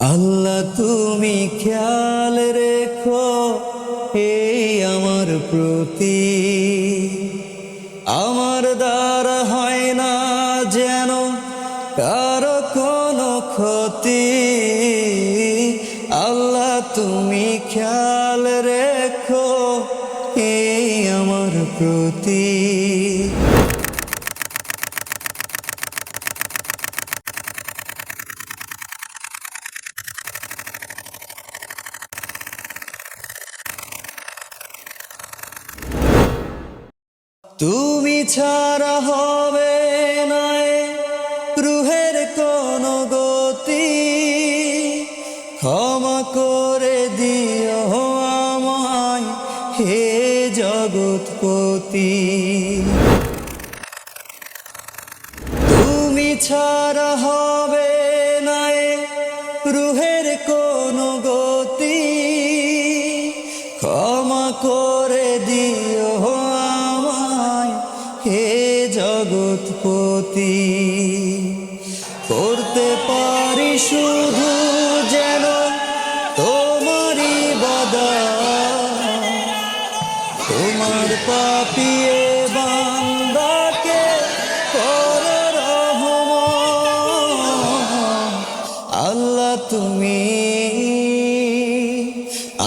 আল্লাহ তুমি খেয়াল রেখো এই আমার প্রতি, আমার দ্বারা হয় না যেন কারো কোনো ক্ষতি। আল্লাহ তুমি খেয়াল রেখো এই আমার প্রতি। তুমি ছাড়া হবে না রুহের কোনো গতি, ক্ষমা করে দিও আমায় হে জগৎপতি। তুমি ছাড়া হবে না রুহের কোনো গতি, ক্ষমা করে দিও আমায় হে জগৎপতি। করতে পারি শুধু যেন তোমারই ইবাদত, তোমার পাপিয়ে বান্দাকে করো রহমত। আল্লাহ তুমি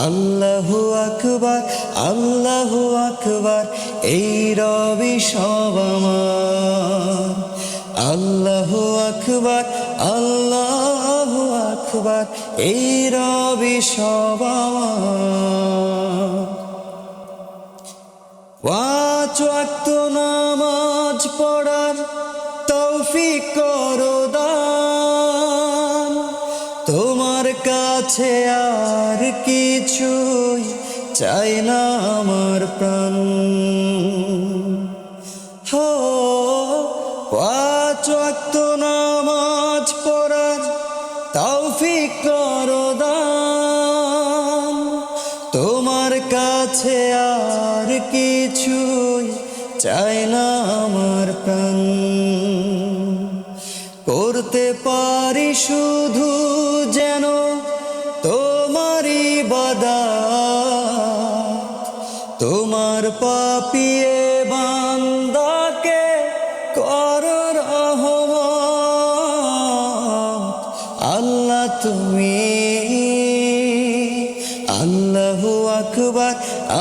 আল্লাহু আকবার, আল্লাহু আকবার এই রবি সব আমার। আল্লাহু আকবার, আল্লাহু আকবার এই রবি সব আমার। পাঁচ ওয়াক্ত নামাজ পড়ার তৌফিক করো দান, তোমার কাছে আর কিছুই চাই না আমার প্রাণ। হো পাঁচ ওয়াক্ত নামাজ পড়ার তৌফিক করো দান, তোমার কাছে আর কিছুই চাই না আমার প্রাণ। করতে পারি শুধু যেন তোমার ইবাদত, তোমার পাপিয়ে বান্দাকে করো রহমত। আল্লাহ তুমি আল্লাহু আকবার,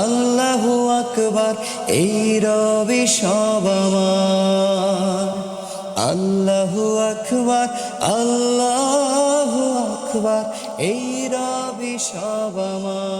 আল্লাহু আকবার এই রবি সব আমার। আল্লাহু আকবার, আল্লাহু আকবার এই রবি সব আমার।